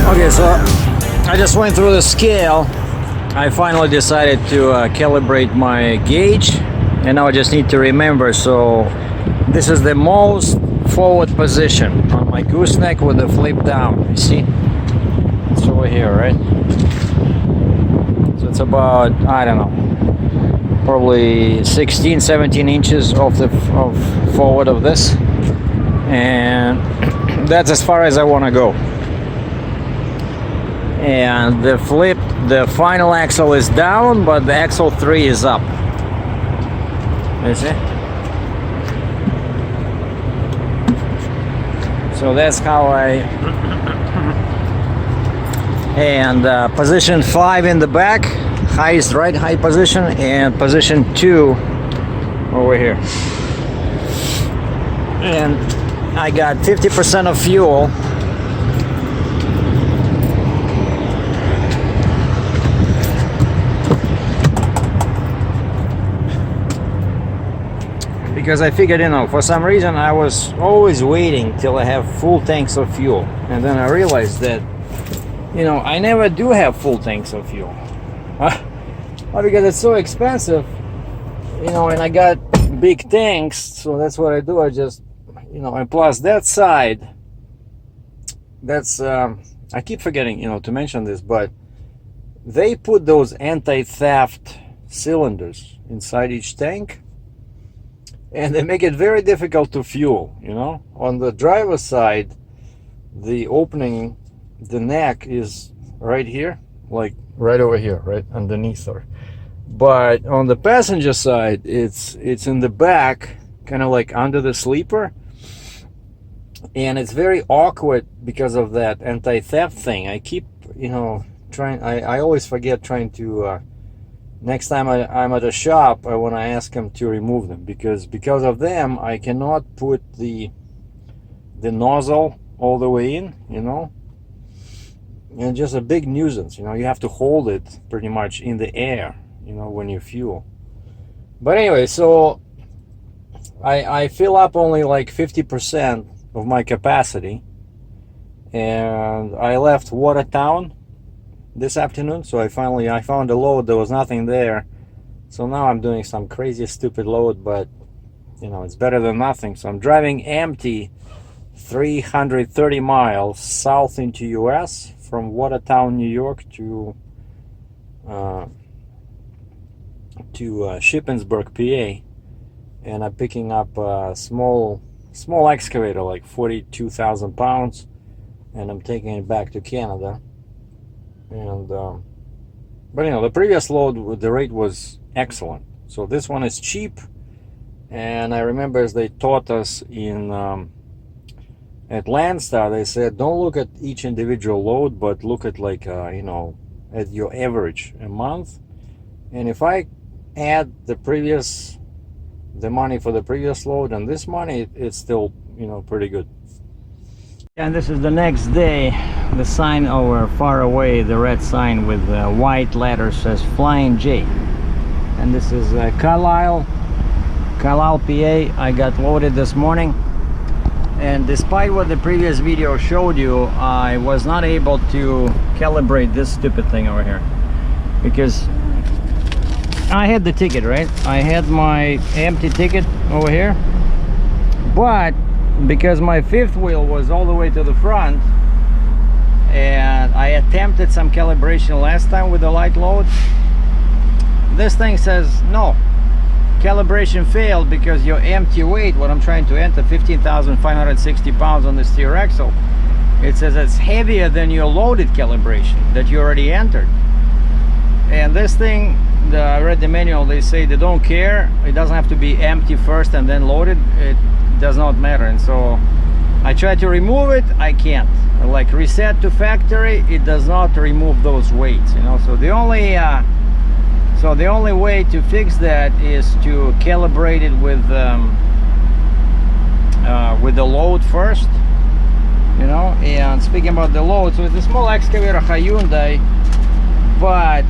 Okay, so I just went through the scale. I finally decided to calibrate my gauge, and now I just need to remember. So this is the most forward position on my gooseneck with the flip down. You see, it's over here, right? So it's about, I don't know, probably 16-17 inches off the forward of this, and that's as far as I want to go. And the final axle is down, but the axle 3 is up. You see? So that's how I and position 5 in the back, highest right high position, and position 2 over here. And I got 50% of fuel. Because I figured, for some reason I was always waiting till I have full tanks of fuel, and then I realized that, I never do have full tanks of fuel. Because it's so expensive, and I got big tanks, so that's what I do. I just, and plus that side, that's, I keep forgetting, to mention this, but they put those anti-theft cylinders inside each tank. And they make it very difficult to fuel, On the driver's side, the opening, the neck is right here, like right over here, right underneath her. But on the passenger side, it's in the back, kind of like under the sleeper. And it's very awkward because of that anti-theft thing. I keep, trying, I always forget trying to... next time I'm at a shop, I want to ask them to remove them, because of them I cannot put the nozzle all the way in, and just a big nuisance. You have to hold it pretty much in the air, when you fuel. But anyway, so I fill up only like 50% of my capacity, and I left Watertown this afternoon. So I found a load. There was nothing there, so now I'm doing some crazy stupid load, but it's better than nothing. So I'm driving empty 330 miles south into US from Watertown, New York to Shippensburg, PA, and I'm picking up a small excavator, like 42,000 pounds, and I'm taking it back to Canada. And but the previous load, the rate was excellent. So this one is cheap, and I remember as they taught us in at Landstar, they said don't look at each individual load, but look at like at your average a month. And if I add the money for the previous load and this money, it's still pretty good. And this is the next day. The sign over far away, the red sign with white letters, says Flying J. And this is Carlisle, PA. I got loaded this morning, and despite what the previous video showed you, I was not able to calibrate this stupid thing over here, because I had the ticket, right? I had my empty ticket over here, but because my fifth wheel was all the way to the front, and I attempted some calibration last time with the light load, this thing says no, calibration failed, because your empty weight, what I'm trying to enter, 15,560 pounds on the steer axle, it says it's heavier than your loaded calibration that you already entered. And this thing, I read the manual, they say they don't care, it doesn't have to be empty first and then loaded, it does not matter. And so I tried to remove it, I can't. Like reset to factory, it does not remove those weights, so the only way to fix that is to calibrate it with the load first, And speaking about the load, so it's a small excavator Hyundai, but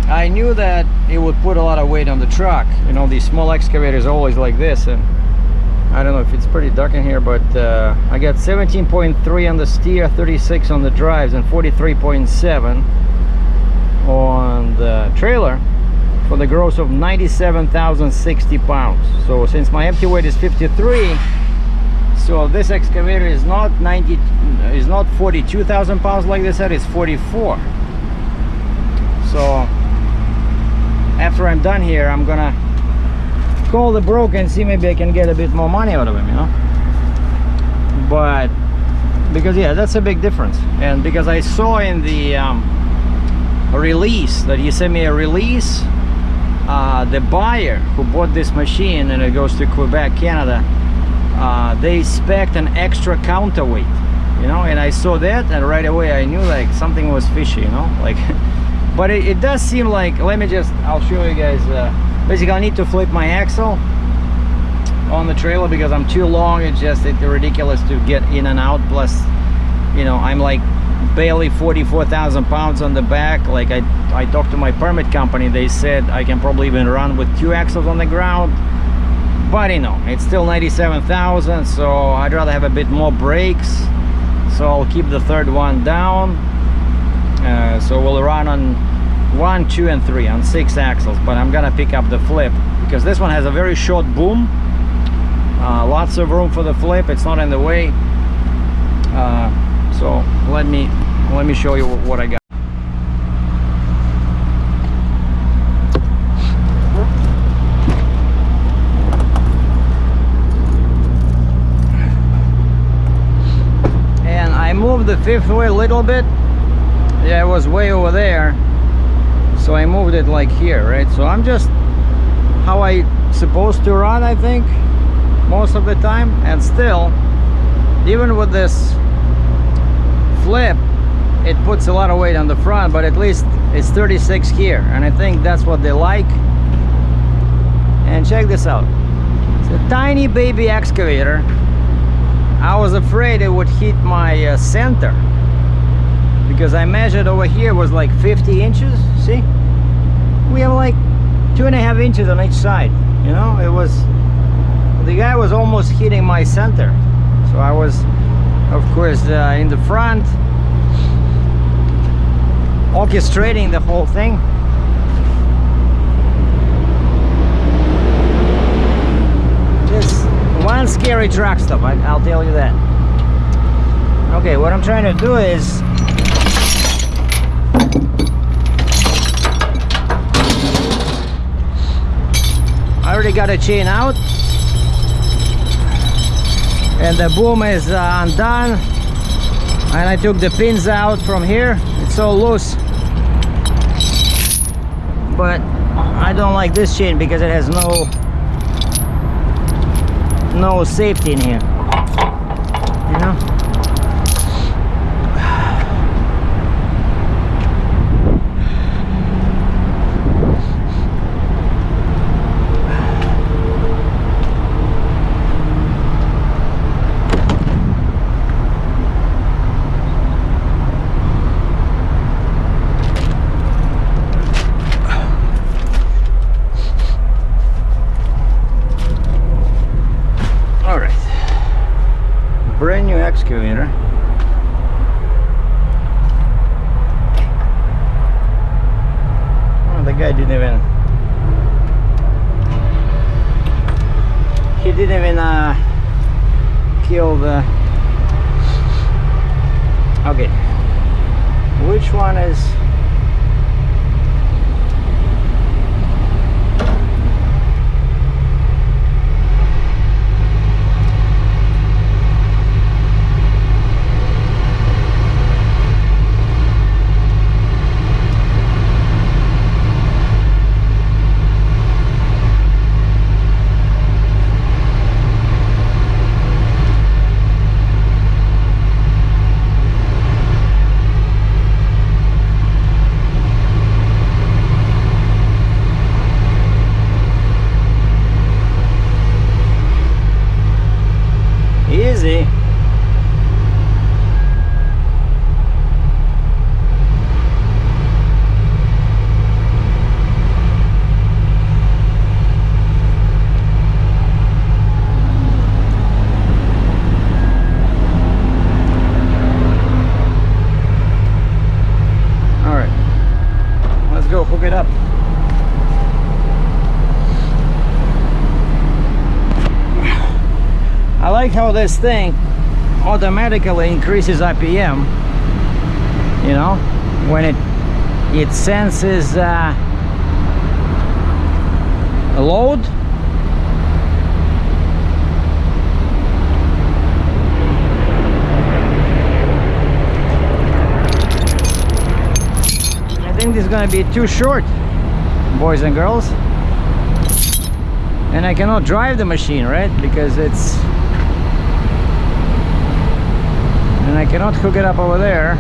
I knew that it would put a lot of weight on the truck. These small excavators are always like this, and I don't know if it's pretty dark in here, but I got 17.3 on the steer, 36 on the drives, and 43.7 on the trailer for the gross of 97,060 pounds. So since my empty weight is 53, so this excavator is not 42,000 pounds like they said, it's 44. So after I'm done here, I'm gonna call the broker and see maybe I can get a bit more money out of him, you know. But because yeah, that's a big difference. And because I saw in the release that he sent me a release, the buyer who bought this machine, and it goes to Quebec, Canada, they spec'd an extra counterweight, you know, and I saw that, and right away I knew like something was fishy, you know, like. But it does seem like, I'll show you guys. Basically I need to flip my axle on the trailer because I'm too long. It's ridiculous to get in and out. Plus, you know, I'm like barely 44,000 pounds on the back. Like I talked to my permit company, they said I can probably even run with 2 axles on the ground, but you know, it's still 97,000, so I'd rather have a bit more brakes. So I'll keep the third one down. So we'll run on 1, 2, and 3 on 6 axles, but I'm gonna pick up the flip because this one has a very short boom, lots of room for the flip, it's not in the way. So let me show you what I got. And I moved the fifth wheel a little bit. Yeah, it was way over there, so I moved it like here, right? So I'm just how I supposed to run, I think, most of the time. And still, even with this flip, it puts a lot of weight on the front, but at least it's 36 here, and I think that's what they like. And check this out, it's a tiny baby excavator. I was afraid it would hit my center, because I measured over here was like 50 inches. See, we have like 2.5 inches on each side, you know. It was, the guy was almost hitting my center, so I was of course in the front orchestrating the whole thing. Just one scary truck stop, I'll tell you that. Okay, what I'm trying to do is I already got a chain out, and the boom is undone, and I took the pins out from here. It's all loose, but I don't like this chain because it has no safety in here, you know. Brand new excavator. Oh, the guy didn't even kill the. Okay, which one is? know, this thing automatically increases RPM, you know, when it senses a load. I think this is gonna be too short, boys and girls, and I cannot drive the machine, right, because it's, and I cannot hook it up over there.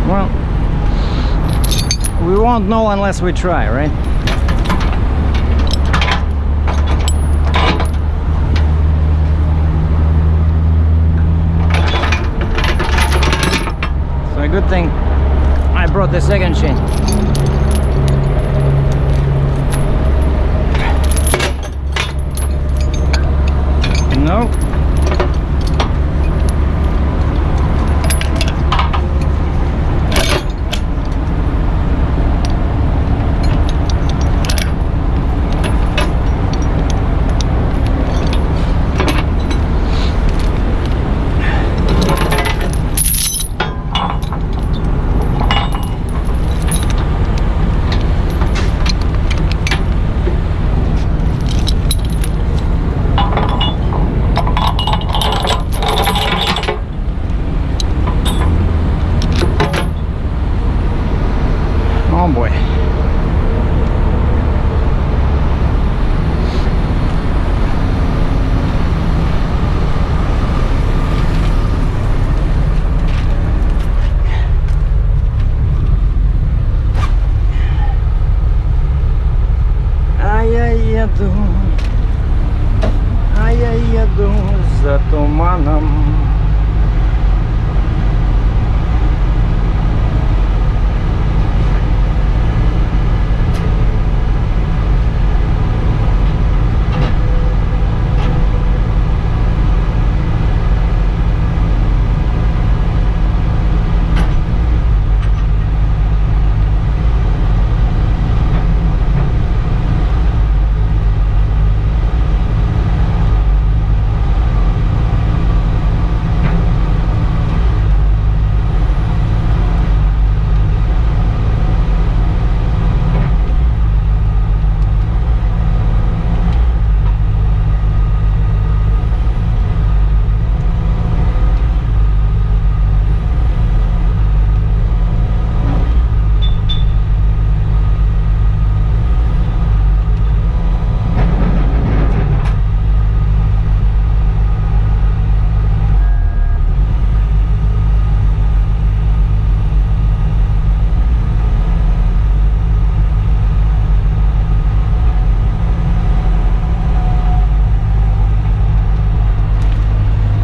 Well, we won't know unless we try, right? So a good thing I brought the second chain. No. Oh boy. А я еду за туманом.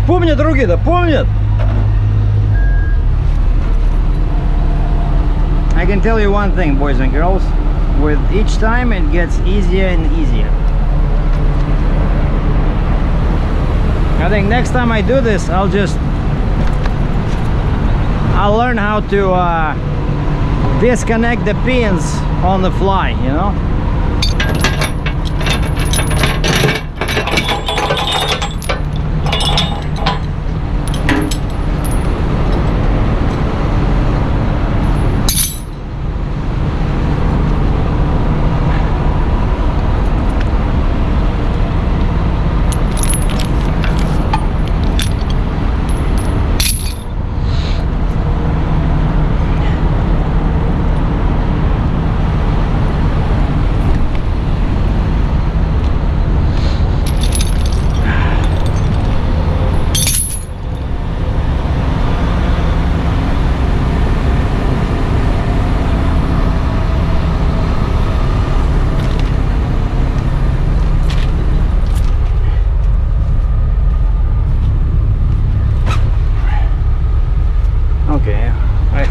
Помнят руки-то, помнят? I can tell you one thing, boys and girls. With each time it gets easier and easier. I think next time I do this, I'll learn how to disconnect the pins on the fly, you know?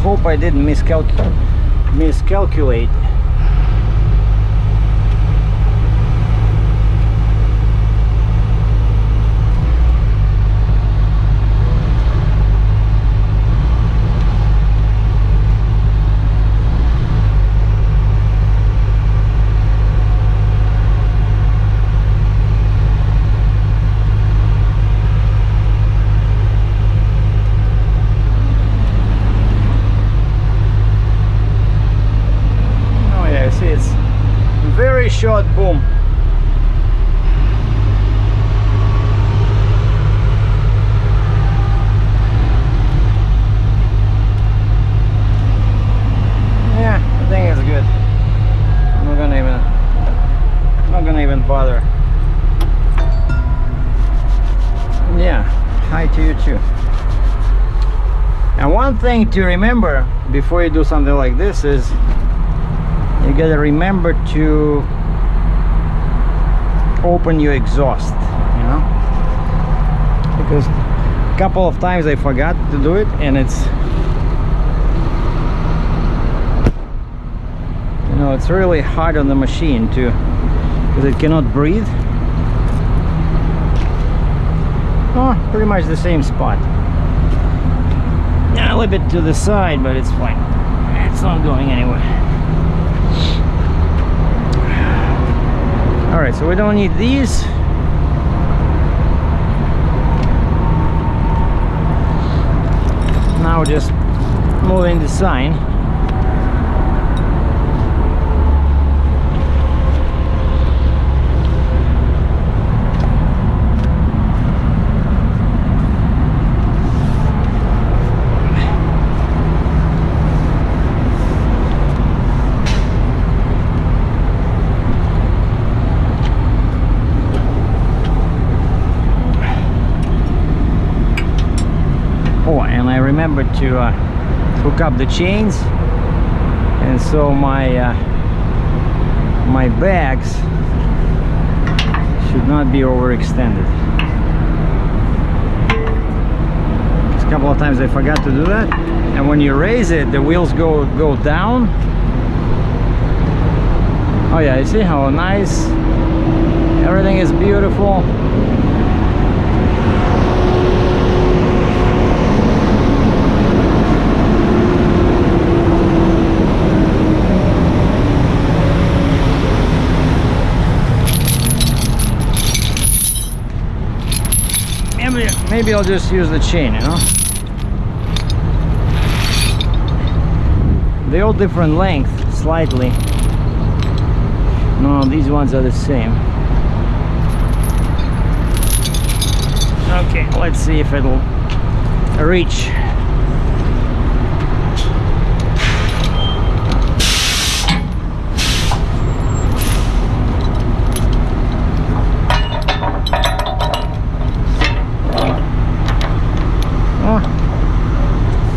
Hope I didn't miscalculate. Boom. Yeah, I think it's good. I'm not gonna even bother. Yeah, hi to you too. And one thing to remember before you do something like this is you gotta remember to open your exhaust, you know, because a couple of times I forgot to do it, and it's, you know, it's really hard on the machine to, because it cannot breathe. Oh, pretty much the same spot. Yeah, a little bit to the side, but it's fine. It's not going anywhere. Alright, so we don't need these. Now we're just moving the sign. Remember to hook up the chains, and so my my bags should not be overextended. A couple of times I forgot to do that, and when you raise it, the wheels go down. Oh yeah, you see how nice everything is, beautiful. Maybe I'll just use the chain, you know. They're all different length, slightly. No, these ones are the same. Okay, let's see if it'll reach.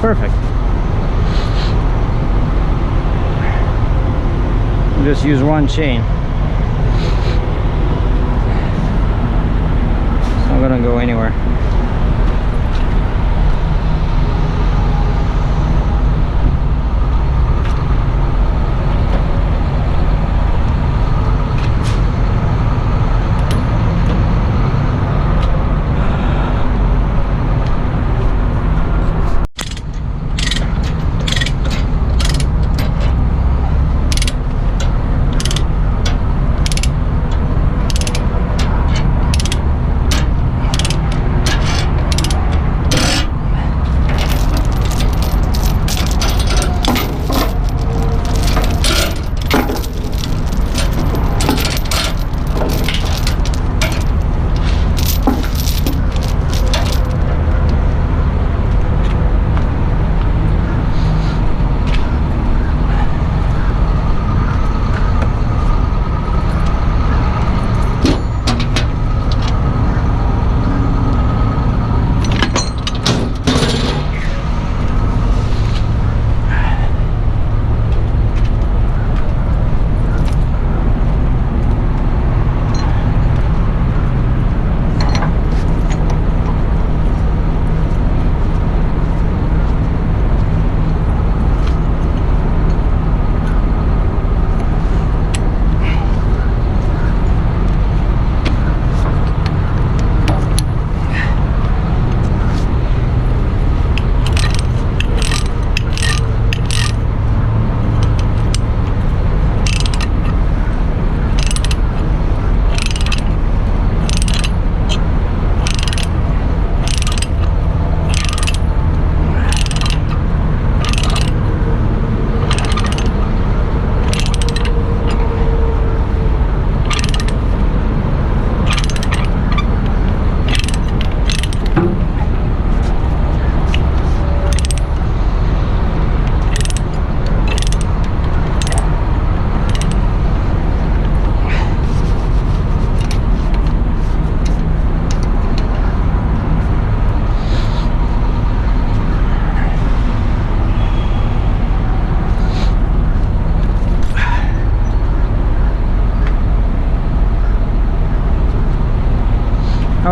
Perfect. Just use one chain. It's not gonna go anywhere.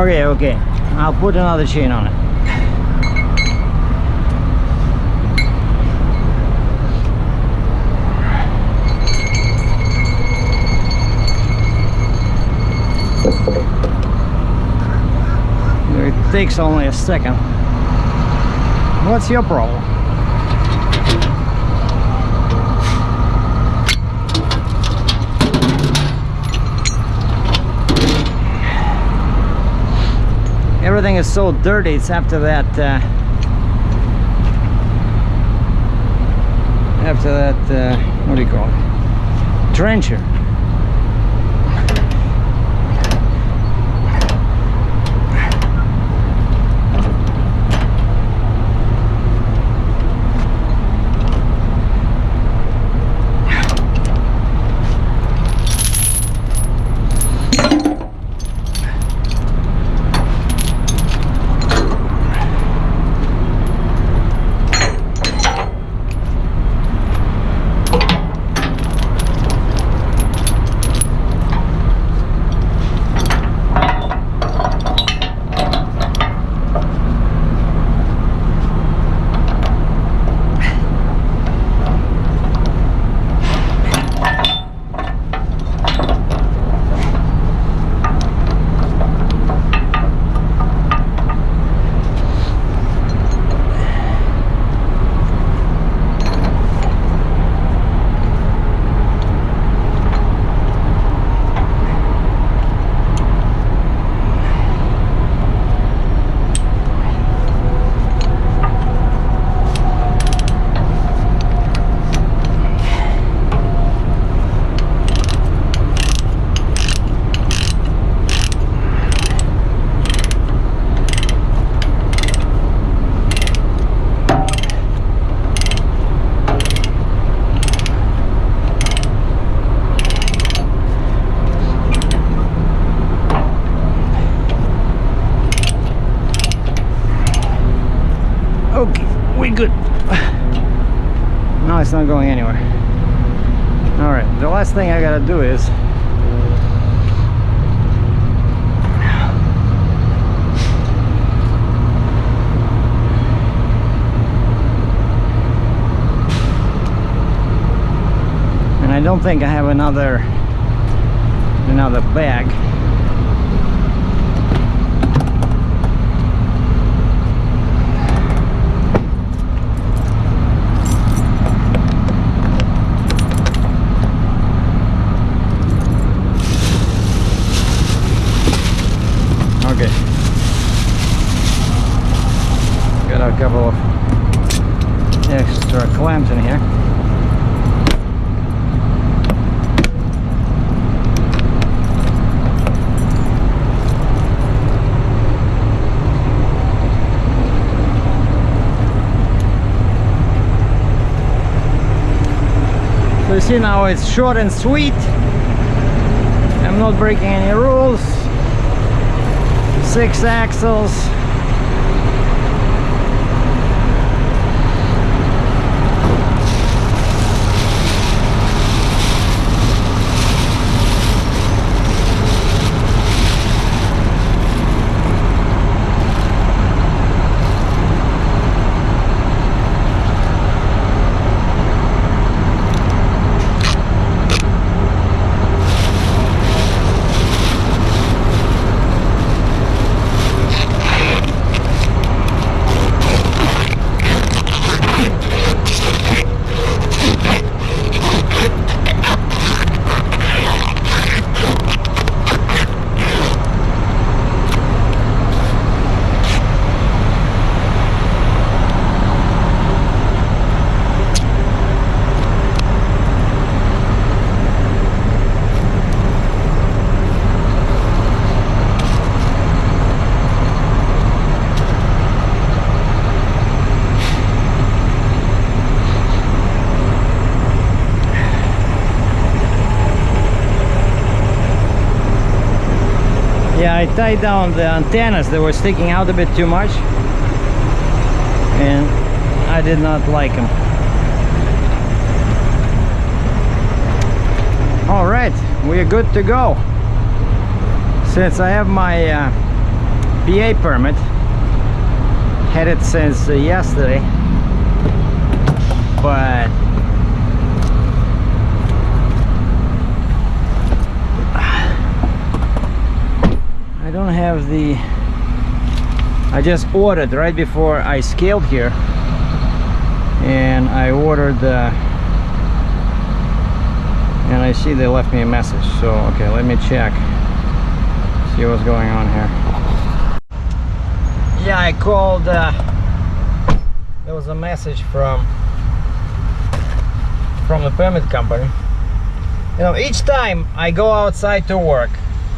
Okay, I'll put another chain on it. It takes only a second. What's your problem? Everything is so dirty. It's after that what do you call it? Trencher. Good. No, it's not going anywhere. All right, the last thing I gotta do is and I don't think I have another bag. Got a couple of extra clamps in here. So you see now it's short and sweet. I'm not breaking any rules. 6 axles. Yeah, I tied down the antennas. They were sticking out a bit too much and I did not like them. All right, we're good to go. Since I have my PA permit. Had it since yesterday, but I don't have the. I just ordered right before I scaled here, and I ordered the. And I see they left me a message, so okay, let me check, see what's going on here. Yeah, I called, there was a message from the permit company. You know, each time I go outside to work,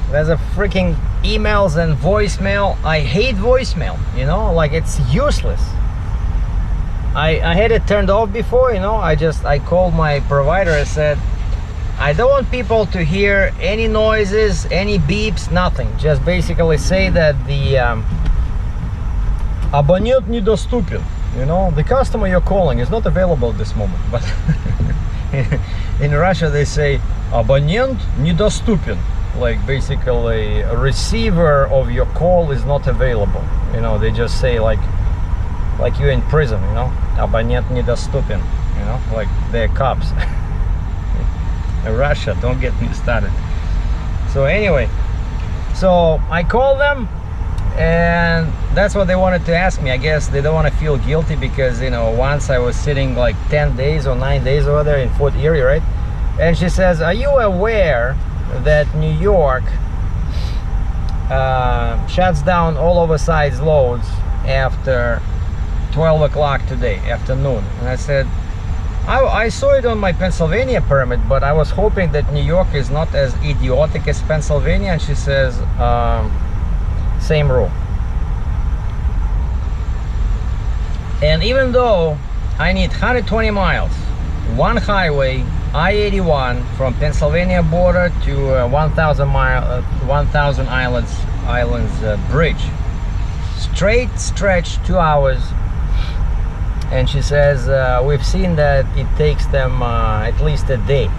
there's a freaking emails and voicemail. I hate voicemail, you know, like it's useless. I had it turned off before, you know. I called my provider. I said, I don't want people to hear any noises, any beeps, nothing. Just basically say that the abonent недоступен. You know, the customer you're calling is not available at this moment. But in Russia they say abonент недоступен. Like basically a receiver of your call is not available. You know, they just say like you're in prison, you know. Абонент недоступен. You know, like they're cops. Russia, don't get me started. So anyway, so I called them, and that's what they wanted to ask me. I guess they don't want to feel guilty because, you know, once I was sitting like 10 days or 9 days over there in Fort Erie, right? And she says, are you aware that New York shuts down all oversized loads after 12 o'clock today, afternoon? And I said, I saw it on my Pennsylvania permit, but I was hoping that New York is not as idiotic as Pennsylvania. And she says, same rule. And even though I need 120 miles, one highway, I-81 from Pennsylvania border to 1,000 Islands bridge, straight stretch, 2 hours. And she says, we've seen that it takes them at least a day.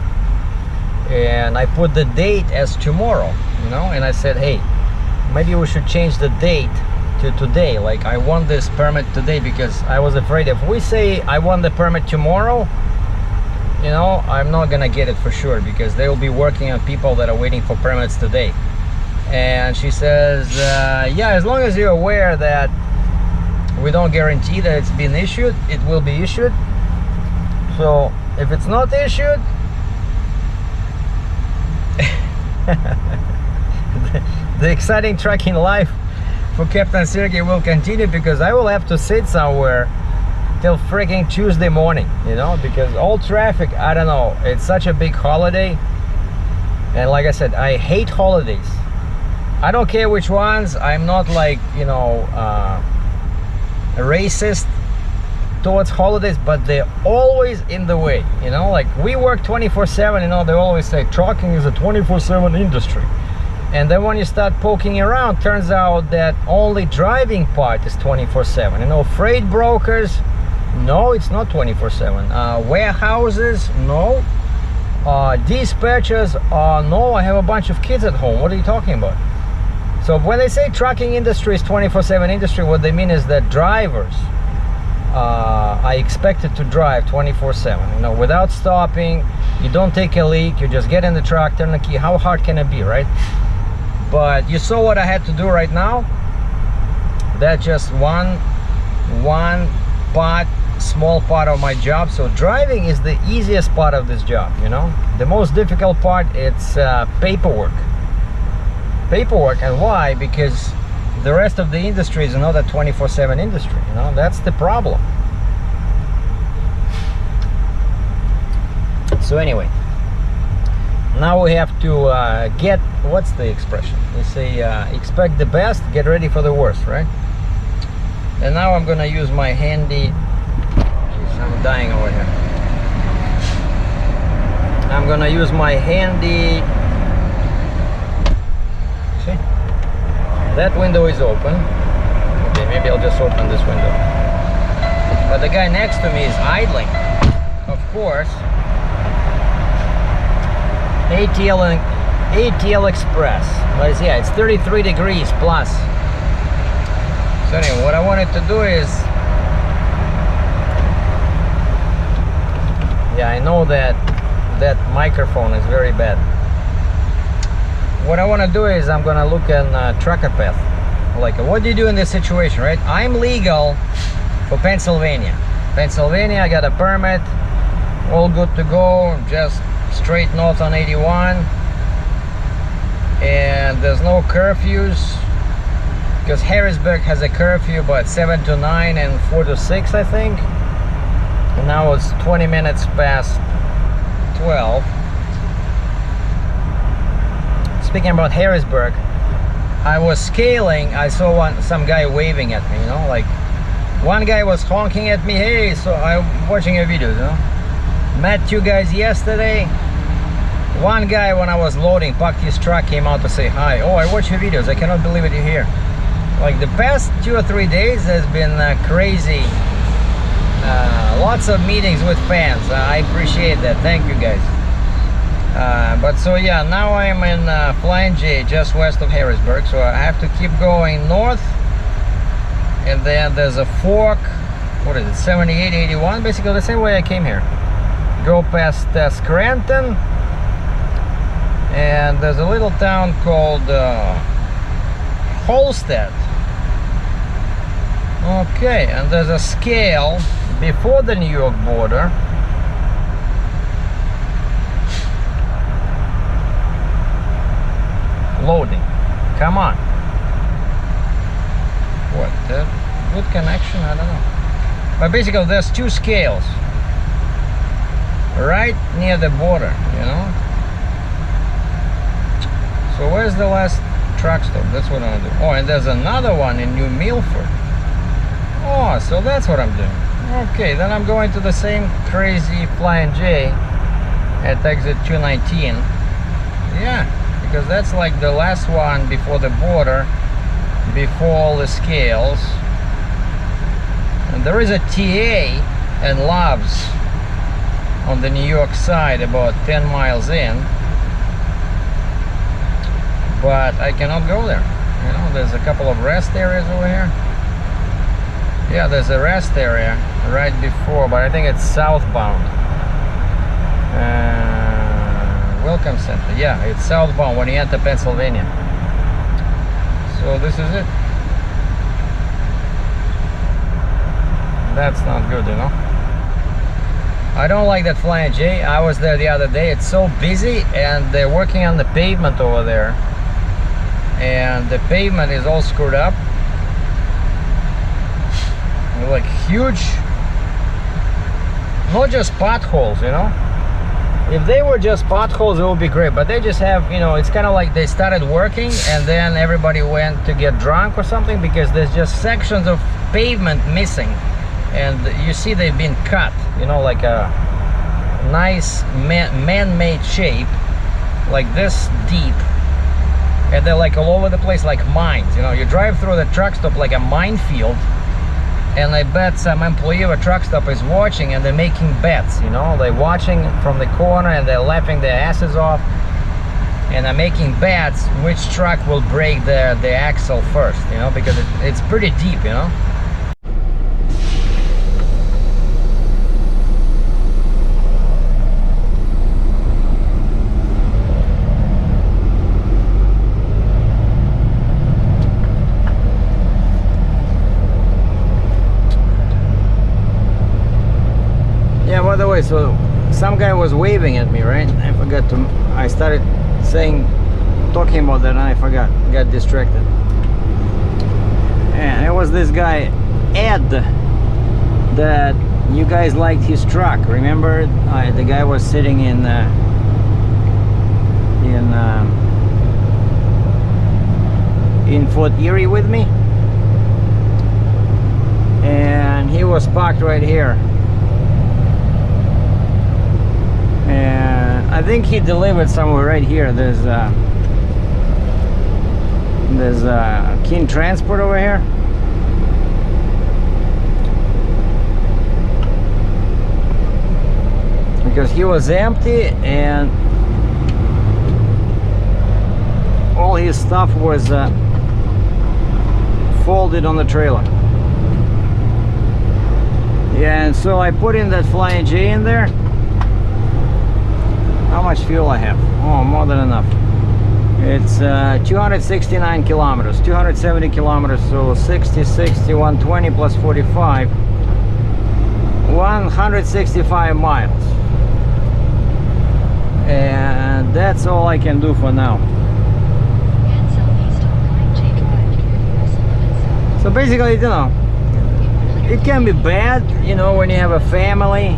And I put the date as tomorrow, you know, and I said, hey, maybe we should change the date to today. Like, I want this permit today, because I was afraid if we say I want the permit tomorrow, you know, I'm not gonna get it for sure, because they will be working on people that are waiting for permits today. And she says, yeah, as long as you're aware that we don't guarantee that it's been issued, it will be issued. So if it's not issued, the exciting trucking life for Captain Sergei will continue, because I will have to sit somewhere till freaking Tuesday morning, you know, because all traffic, I don't know, it's such a big holiday. And like I said, I hate holidays. I don't care which ones. I'm not like, you know, racist towards holidays, but they're always in the way, you know. Like, we work 24/7, you know. They always say trucking is a 24/7 industry, and then when you start poking around, turns out that only driving part is 24/7, you know. Freight brokers, no, it's not 24/7. Warehouses, no. Dispatchers, no, I have a bunch of kids at home. What are you talking about? So when they say trucking industry is 24/7 industry, what they mean is that drivers are expected to drive 24/7, you know, without stopping. You don't take a leak, you just get in the truck, turn the key. How hard can it be, right? But you saw what I had to do right now. That's just one part, small part of my job. So driving is the easiest part of this job, you know. The most difficult part, it's paperwork. And why? Because the rest of the industry is not a 24/7 industry, you know. That's the problem. So anyway, now we have to get, what's the expression? They say expect the best, get ready for the worst, right? And now I'm gonna use my handy, geez, I'm dying over here. I'm gonna use my handy, see? That window is open. Okay, maybe I'll just open this window. But the guy next to me is idling. Of course. ATL Express. But yeah, it's 33 degrees plus. So anyway, what I wanted to do is, yeah, I know that that microphone is very bad. What I want to do is I'm gonna look in tracker path. Like, what do you do in this situation, right? I'm legal for Pennsylvania. Pennsylvania, I got a permit, all good to go, just straight north on 81. And there's no curfews, because Harrisburg has a curfew but 7 to 9 and 4 to 6, I think. And now it's 20 minutes past 12. Speaking about Harrisburg, I was scaling, I saw some guy waving at me, you know, like one guy was honking at me, hey, so I'm watching your videos, you know. Met two guys yesterday. One guy, when I was loading, parked his truck, came out to say hi. Oh, I watch your videos, I cannot believe it, you're here. Like the past 2 or 3 days has been crazy. Lots of meetings with fans. I appreciate that, thank you guys. But so yeah, now I'm in Flying J, just west of Harrisburg, so I have to keep going north, and then there's a fork, what is it, 78, 81, basically the same way I came here. Go past Scranton, and there's a little town called Holstead. Okay, and there's a scale before the New York border. Loading, come on. What, good connection, I don't know. But basically there's two scales right near the border, you know. So where's the last truck stop? That's what I'm doing. Oh, and there's another one in New Milford. Oh, so that's what I'm doing. Okay, then I'm going to the same crazy Flying J at exit 219. Yeah, because that's like the last one before the border, before all the scales. And there is a TA and Love's on the New York side, about 10 miles in, but I cannot go there. You know, there's a couple of rest areas over here. Yeah, there's a rest area right before, but I think it's southbound. Welcome Center. Yeah, it's southbound when you enter Pennsylvania. So this is it. That's not good, you know. I don't like that Flying J. I was there the other day. It's so busy, and they're working on the pavement over there, and the pavement is all screwed up. Like huge, not just potholes, you know. If they were just potholes, it would be great, but they just have, you know, it's kind of like they started working and then everybody went to get drunk or something, because there's just sections of pavement missing, and you see they've been cut, you know, like a nice man-made shape, like this deep, and they're like all over the place, like mines, you know. You drive through the truck stop like a minefield. And I bet some employee of a truck stop is watching, and they're making bets, you know. They're watching from the corner and they're laughing their asses off, and they're making bets which truck will break the axle first, you know, because it's pretty deep, you know. By the way, so some guy was waving at me, right? I forgot to, I started talking about that, and I forgot, got distracted. And it was this guy, Ed, that you guys liked his truck, remember? The guy was sitting in Fort Erie with me, and he was parked right here. And I think he delivered somewhere right here. There's King Transport over here. Because he was empty and all his stuff was folded on the trailer. Yeah, and so I put in that Flying J in there. How much fuel I have? Oh, more than enough. It's 269 kilometers, 270 kilometers, so 60, 60, 120 plus 45, 165 miles. And that's all I can do for now. So basically, you know, it can be bad, you know, when you have a family.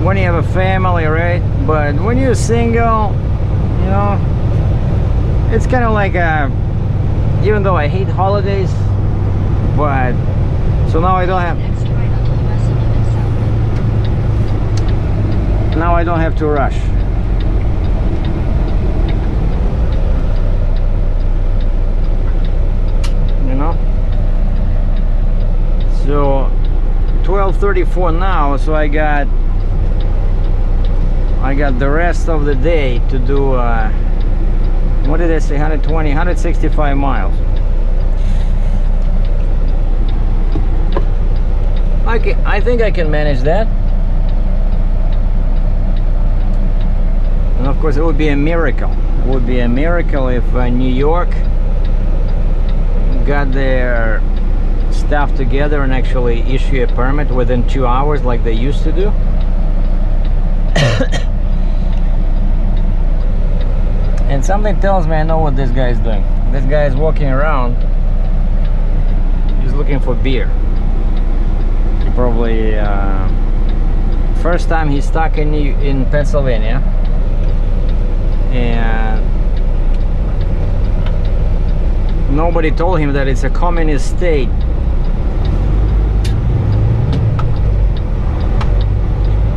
When you have a family, right? But when you're single, you know, it's kind of like even though I hate holidays, but so now I don't have to rush. You know? So 12:34 now, so I got the rest of the day to do what did I say, 120, 165 miles. I think I can manage that. And of course it would be a miracle. It would be a miracle if New York got their stuff together and actually issue a permit within 2 hours like they used to do. And something tells me I know what this guy is doing. This guy is walking around. He's looking for beer. Probably first time he's stuck in Pennsylvania. And nobody told him that it's a communist state.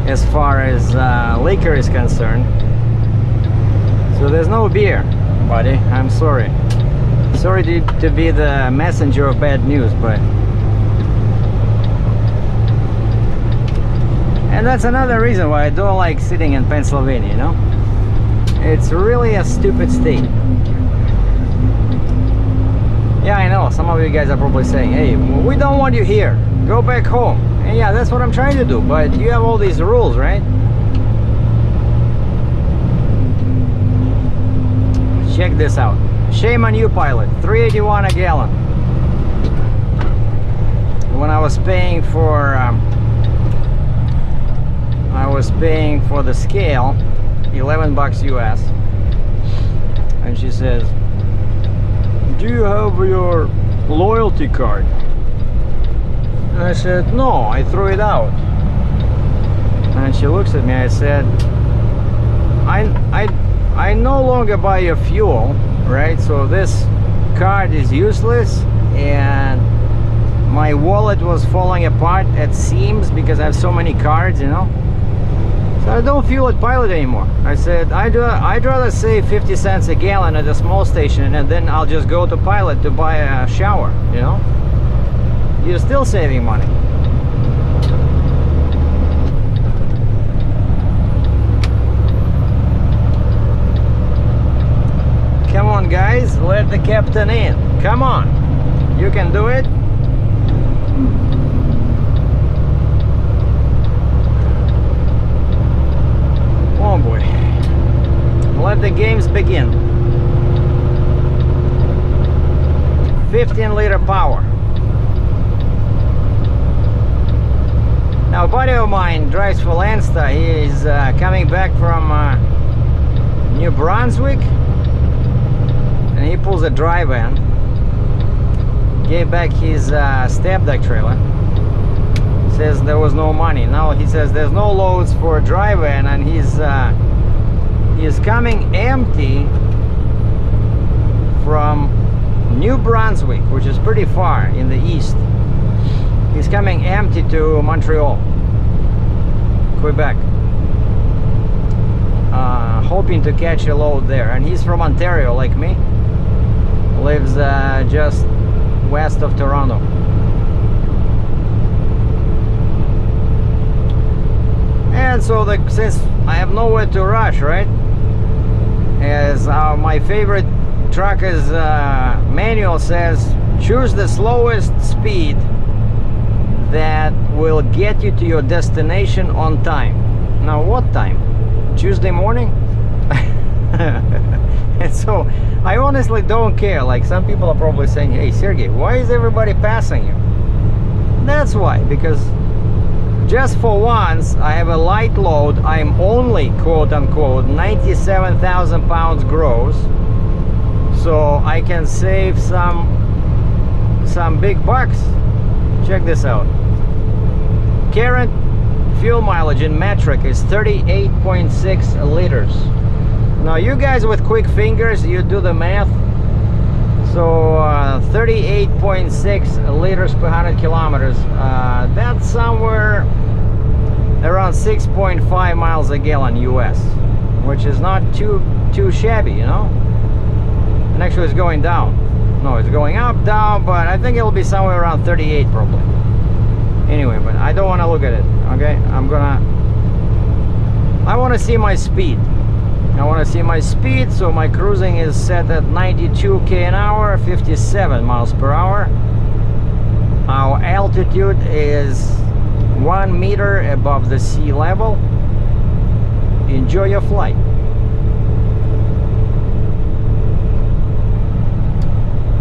As far as liquor is concerned. So there's no beer, buddy. I'm sorry. Sorry to be the messenger of bad news, but... And that's another reason why I don't like sitting in Pennsylvania, you know? It's really a stupid state. Yeah, I know. Some of you guys are probably saying, hey, we don't want you here. Go back home. And yeah, that's what I'm trying to do. But you have all these rules, right? Check this out. Shame on you, pilot. $3.81 a gallon. When I was paying for the scale, 11 bucks US, and she says, do you have your loyalty card? And I said, no, I threw it out. And she looks at me. I said, I no longer buy your fuel, right? So this card is useless, and my wallet was falling apart at seams because I have so many cards, you know. So I don't fuel at Pilot anymore. I said I'd rather save 50 cents a gallon at a small station, and then I'll just go to Pilot to buy a shower, you know. You're still saving money. Come on, guys, let the captain in. Come on, you can do it. Oh boy, let the games begin. 15-liter power. Now, a buddy of mine drives for Lansta. He is coming back from New Brunswick, and he pulls a dry van. Gave back his step deck trailer. Says there was no money. Now he says there's no loads for a dry van, and he's coming empty from New Brunswick, which is pretty far in the east. He's coming empty to Montreal, Quebec, hoping to catch a load there. And he's from Ontario, like me. Lives just west of Toronto. And so since I have nowhere to rush, right, as my favorite trucker's manual says, Choose the slowest speed that will get you to your destination on time. Now, what time? Tuesday morning? And so I honestly don't care. Like, some people are probably saying, hey Sergey, why is everybody passing you? That's why, because just for once I have a light load. I'm only quote unquote 97,000 pounds gross, so I can save some big bucks. Check this out. Current fuel mileage in metric is 38.6 liters. Now you guys with quick fingers, you do the math. So 38.6 liters per 100 kilometers. That's somewhere around 6.5 miles a gallon US, which is not too shabby, you know. And actually it's going down. No, it's going up, down, but I think it'll be somewhere around 38 probably. Anyway, but I don't want to look at it, okay? I want to see my speed. I want to see my speed, so my cruising is set at 92 k an hour, 57 miles per hour. Our altitude is 1 meter above the sea level. Enjoy your flight.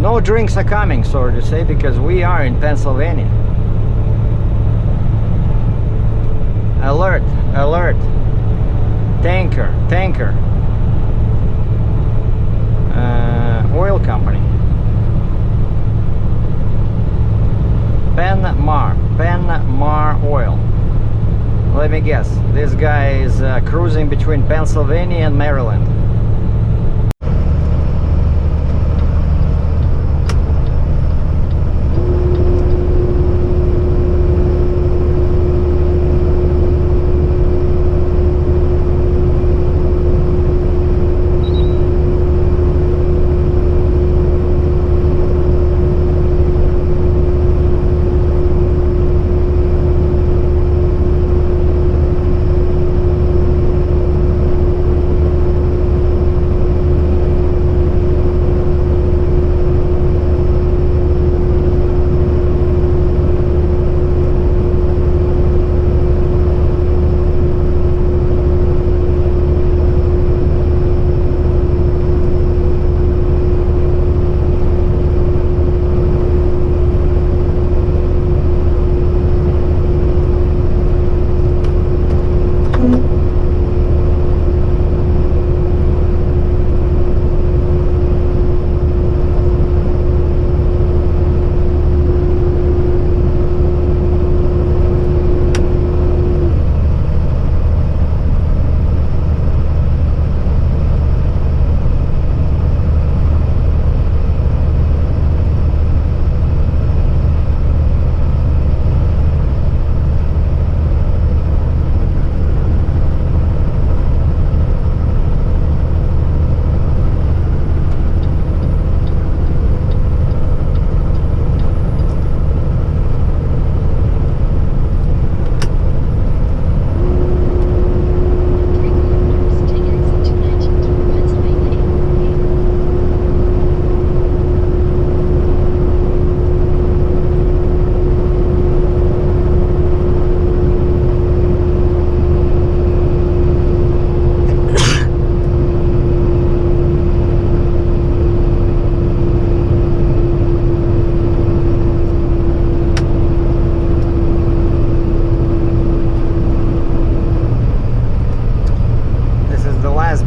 No drinks are coming, so to say, because we are in Pennsylvania. Alert, alert. Tanker. Oil company. Penmar Oil. Let me guess. This guy is cruising between Pennsylvania and Maryland.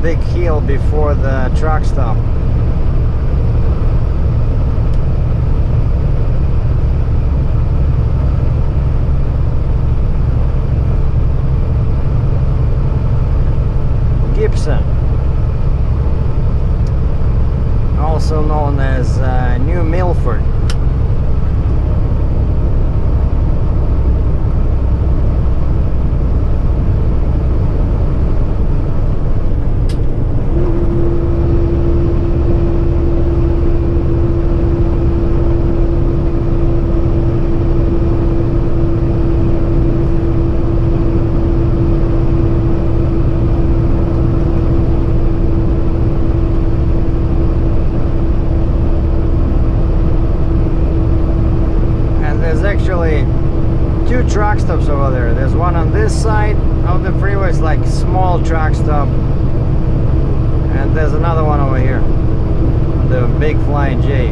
Big hill before the truck stop. Gibson, also known as New Milford. stops over there. There's one on this side of the freeway. It's like small truck stop. And there's another one over here. The big Flying J.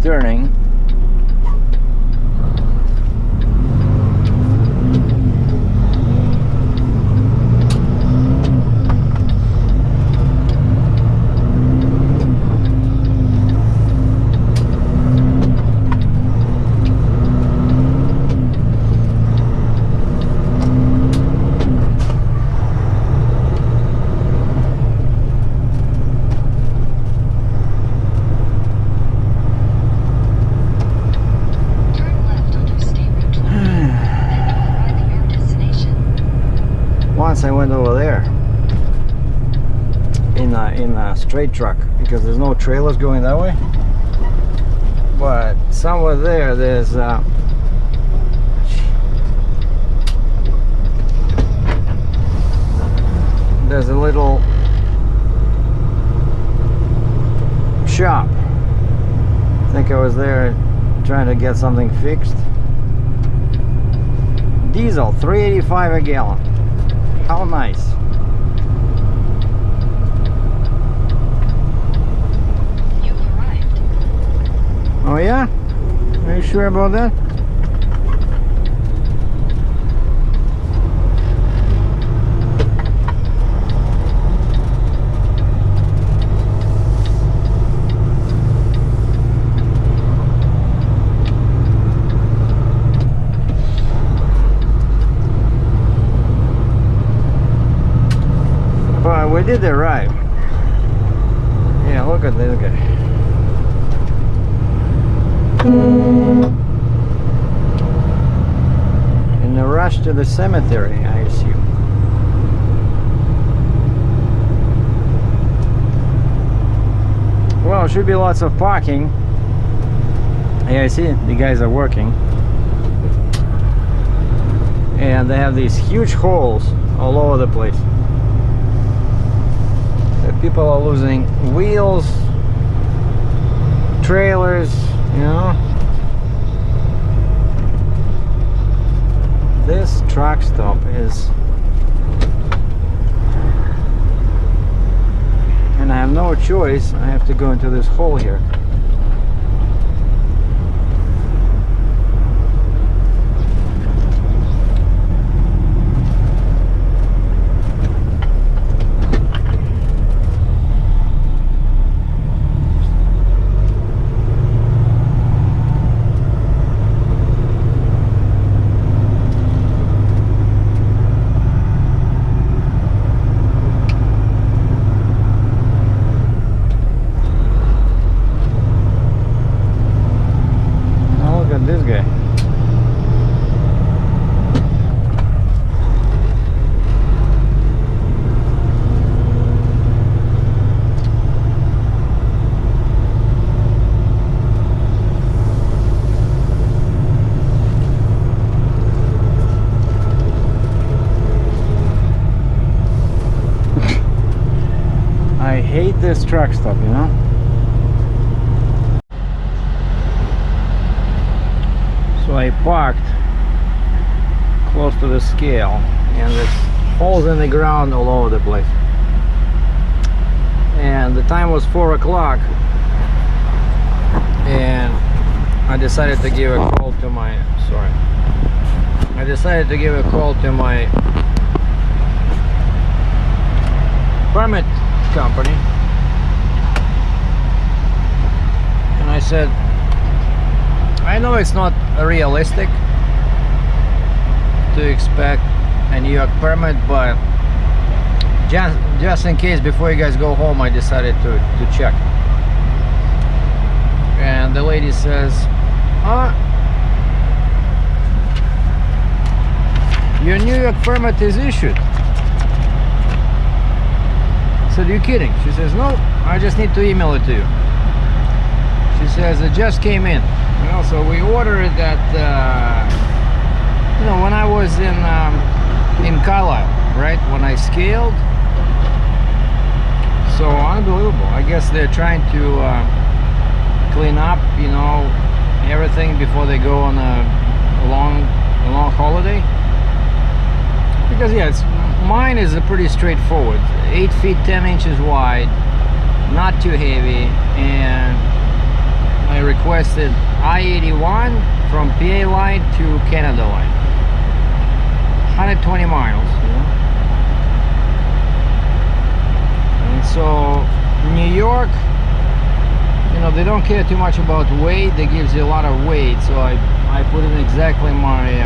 Turning. I went over there in a straight truck because there's no trailers going that way, but somewhere there's a little shop. I think I was there trying to get something fixed. Diesel, $3.85 a gallon. How nice. You've arrived. Oh yeah? Are you sure about that? We did arrive. Yeah, look at this guy. In the rush to the cemetery, I assume. Well, should be lots of parking. Yeah, I see the guys are working. And they have these huge holes all over the place. People are losing wheels, trailers, you know. This truck stop is, and I have no choice, I have to go into this hole here. hate this truck stop, you know. So I parked close to the scale, and there's holes in the ground all over the place. And the time was 4 o'clock, and I decided to give a call to my permit company, and I said, I know it's not realistic to expect a New York permit, but just in case, before you guys go home, I decided to check. And the lady says, your New York permit is issued. I said, you kidding? She says, no, I just need to email it to you. She says, it just came in. You know, so we ordered that, you know, when I was in Carlisle, right, when I scaled. So unbelievable. I guess they're trying to clean up, you know, everything before they go on a long holiday. Because yeah, mine is a pretty straightforward. 8 feet 10 inches wide, not too heavy, and I requested I-81 from PA line to Canada line, 120 miles. You know? And so New York, you know, they don't care too much about weight. They gives you a lot of weight, so I put in exactly my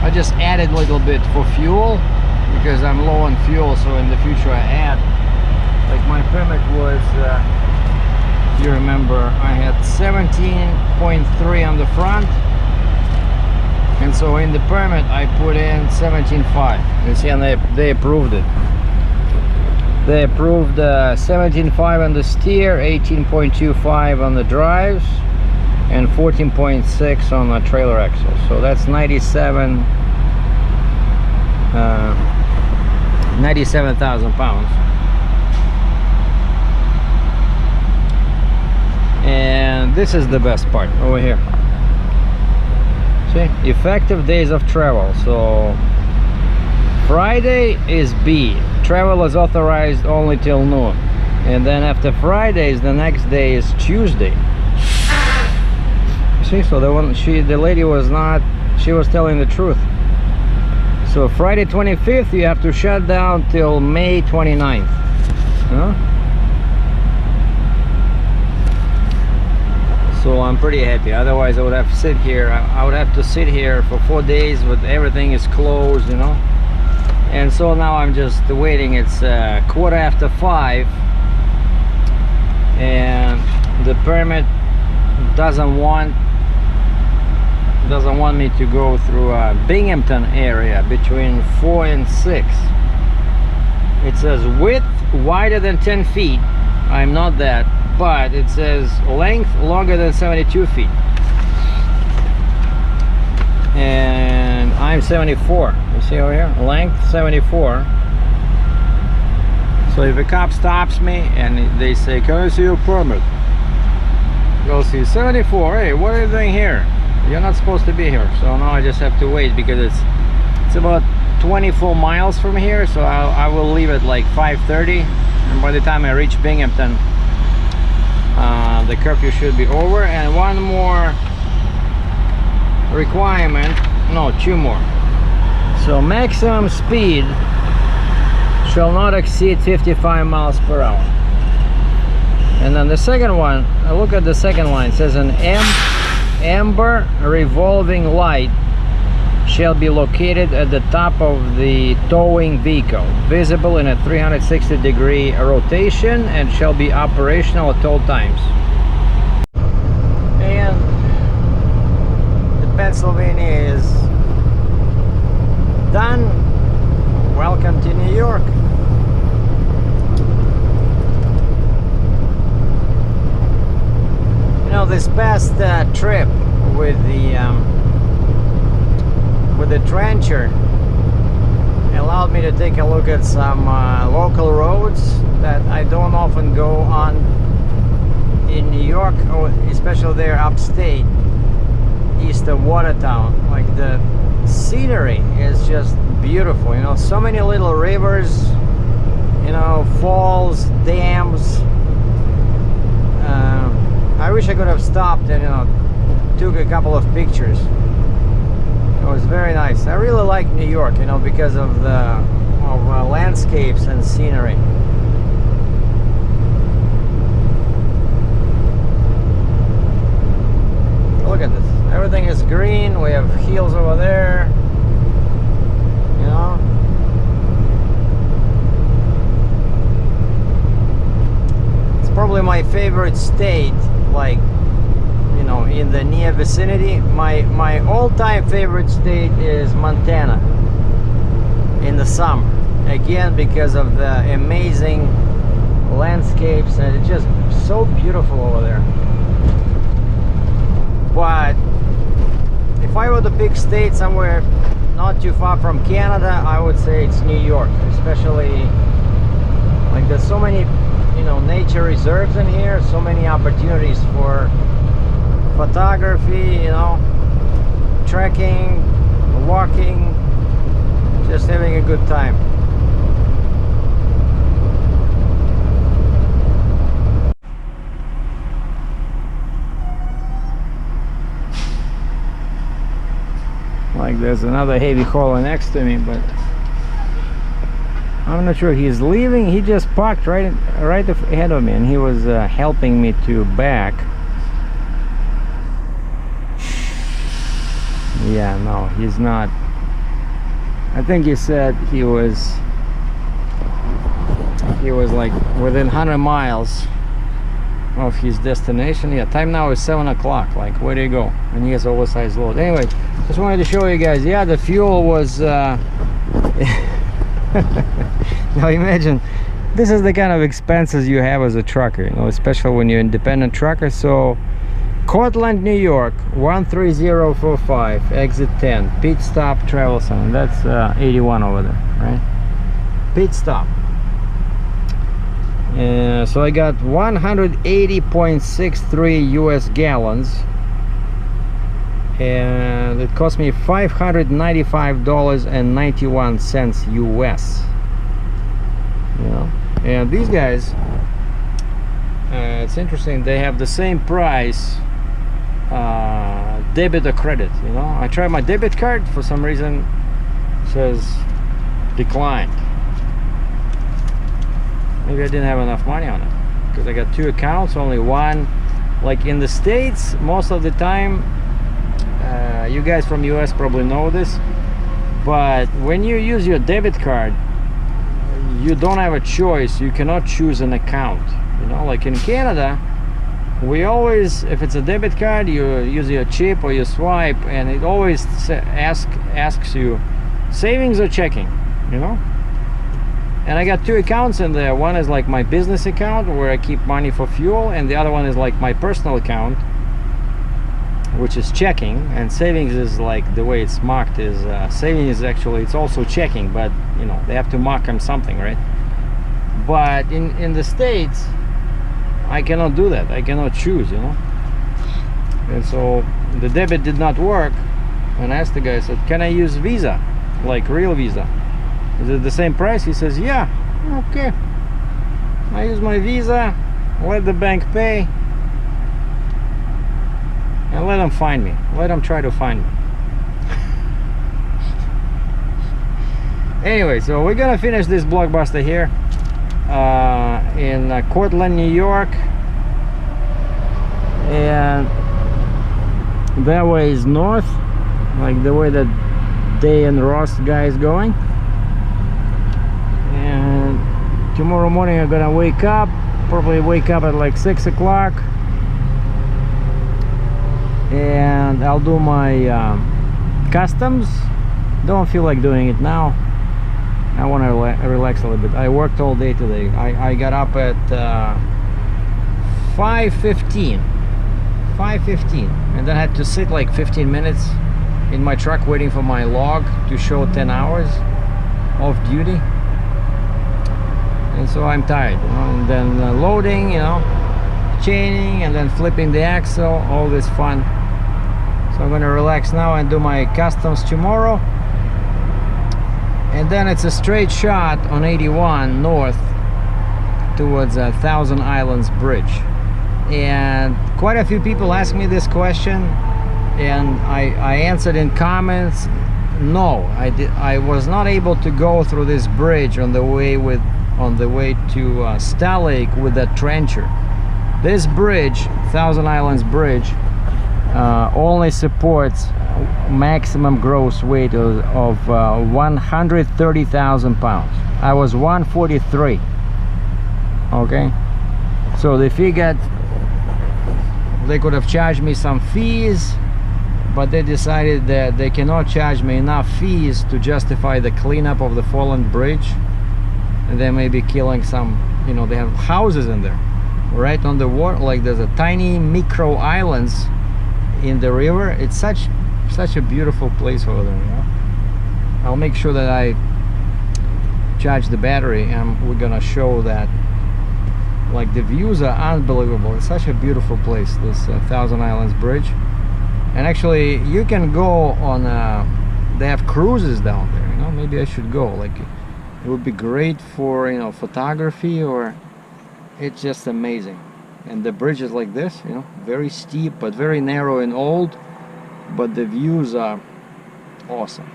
I just added a little bit for fuel because I'm low on fuel, so in the future I add, like my permit was you remember, I had 17.3 on the front, and so in the permit I put in 17.5. You see, and they approved it. They approved 17.5 on the steer, 18.25 on the drives, and 14.6 on the trailer axle. So that's 97,000 pounds. And this is the best part over here. See, effective days of travel. So Friday is B. Travel is authorized only till noon, and then after Fridays, the next day is Tuesday. See, so the lady was not, she was telling the truth. So Friday 25th, you have to shut down till May 29th. Huh? So I'm pretty happy. Otherwise, I would have to sit here. I would have to sit here for 4 days with everything is closed, you know. And so now I'm just waiting. It's 5:15, and the permit doesn't want me to go through Binghamton area between 4 and 6. It says width wider than 10 feet. I'm not that, but it says length longer than 72 feet. And I'm 74. You see over here? Length 74. So if a cop stops me and they say, can I see your permit? You'll see 74. Hey, what are you doing here? You're not supposed to be here. So now I just have to wait because it's about 24 miles from here. So I will leave at like 5:30, and by the time I reach Binghamton, the curfew should be over. And one more requirement, no, 2 more. So maximum speed shall not exceed 55 miles per hour. And then the second one, look at the second line. It says an amber revolving light shall be located at the top of the towing vehicle, visible in a 360-degree rotation, and shall be operational at all times. And Pennsylvania is done. Welcome to New York. You know, this past trip with the trencher, allowed me to take a look at some local roads that I don't often go on in New York, or especially there upstate, east of Watertown. Like, the scenery is just beautiful, you know, so many little rivers, you know, falls, dams. I wish I could have stopped and, you know, took a couple of pictures. It was very nice. I really like New York, you know, because of the landscapes and scenery. Look at this. Everything is green. We have hills over there. You know. It's probably my favorite state, like, you know, in the near vicinity. My all-time favorite state is Montana in the summer, again because of the amazing landscapes, and it's just so beautiful over there. But if I were to pick state somewhere not too far from Canada, I would say it's New York. Especially, like, there's so many, you know, nature reserves in here, so many opportunities for photography, you know, trekking, walking, just having a good time. Like, there's another heavy hauler next to me, but I'm not sure he's leaving. He just parked right ahead of me, and he was helping me to back. Yeah, no, he's not. I think he said he was like within 100 miles of his destination. Yeah, time now is 7 o'clock. Like, where do you go? And he has oversized load. Anyway, just wanted to show you guys. Yeah, the fuel was now imagine, this is the kind of expenses you have as a trucker, you know, especially when you're independent trucker. So Cortland, New York, 13045, exit 10, pit stop, travel zone. That's 81 over there, right? Pit stop. So I got 180.63 US gallons, and it cost me $595.91 US. You know, and these guys, it's interesting, they have the same price, debit or credit. You know, I tried my debit card, for some reason it says declined. Maybe I didn't have enough money on it, because I got two accounts, only one. Like in the States, most of the time, you guys from US probably know this, but when you use your debit card, you don't have a choice. You cannot choose an account. You know, like in Canada, we always, if it's a debit card, you use your chip or your swipe, and it always asks you savings or checking, you know. And I got two accounts in there. One is like my business account where I keep money for fuel, and the other one is like my personal account, which is checking. And savings is like, the way it's marked is savings is actually, it's also checking, but you know, they have to mark them something, right? But in the States, I cannot do that. I cannot choose, you know. And so the debit did not work, and I asked the guy, I said, can I use Visa, like real Visa? Is it the same price? He says, yeah. Okay. I use my Visa, let the bank pay, and let them find me. Let them try to find me. Anyway, so we're gonna finish this blockbuster here in Cortland, New York, and that way is north, like the way that Day and Ross guy is going. And tomorrow morning I'm gonna wake up, probably wake up at like 6 o'clock, and I'll do my customs. Don't feel like doing it now. I want to relax a little bit. I worked all day today. I got up at 5:15, and then I had to sit like 15 minutes in my truck waiting for my log to show 10 hours. off duty, and so I'm tired, you know. And then loading, you know, chaining, and then flipping the axle, all this fun. So I'm gonna relax now and do my customs tomorrow, and then it's a straight shot on 81 north towards Thousand Islands Bridge. And quite a few people ask me this question, and I answered in comments, no, I was not able to go through this bridge on the way to Star Lake with that trencher. This bridge, Thousand Islands Bridge, only supports maximum gross weight of 130,000 pounds. I was 143. Okay, so they figured they could have charged me some fees, but they decided that they cannot charge me enough fees to justify the cleanup of the fallen bridge. And they may be killing some, you know, they have houses in there right on the water, like there's a tiny micro islands in the river. It's such a beautiful place over there, you know. I'll make sure that I charge the battery, and we're gonna show that. Like, the views are unbelievable. It's such a beautiful place, this Thousand Islands Bridge. And actually, you can go on they have cruises down there, you know. Maybe I should go. Like, it would be great for, you know, photography, or it's just amazing. And the bridge is like this, you know, very steep but very narrow and old, but the views are awesome.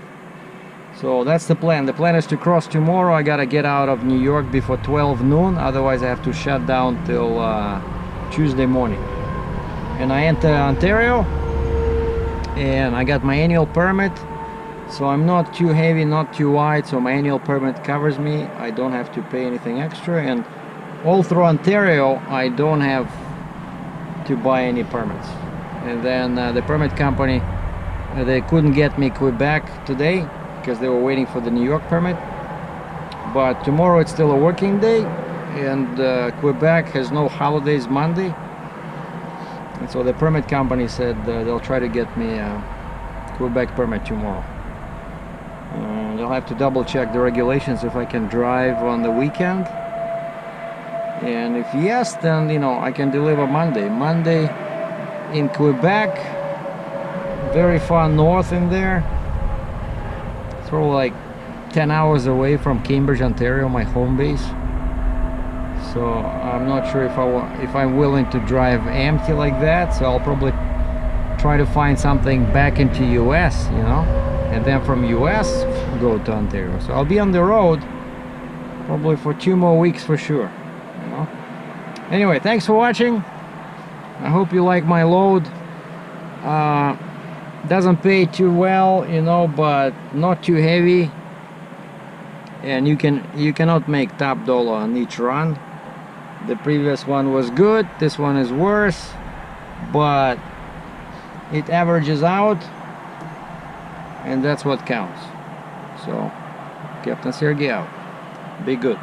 So that's the plan. The plan is to cross tomorrow. I gotta get out of New York before 12 noon, otherwise I have to shut down till Tuesday morning. And I enter Ontario, and I got my annual permit, so I'm not too heavy, not too wide, so my annual permit covers me. I don't have to pay anything extra, and all through Ontario I don't have to buy any permits. And then the permit company, they couldn't get me Quebec today because they were waiting for the New York permit, but tomorrow it's still a working day, and Quebec has no holidays Monday, and so the permit company said they'll try to get me a Quebec permit tomorrow. They'll have to double check the regulations if I can drive on the weekend, and if yes, then, you know, I can deliver Monday in Quebec, very far north in there. Sort of like 10 hours away from Cambridge, Ontario, my home base. So I'm not sure if I'm willing to drive empty like that. So I'll probably try to find something back into US, you know, and then from US go to Ontario. So I'll be on the road probably for 2 more weeks for sure, you know. Anyway, thanks for watching. I hope you like my load. Doesn't pay too well, you know, but not too heavy, and you cannot make top dollar on each run. The previous one was good, this one is worse, but it averages out, and that's what counts. So Captain Sergei out. Be good.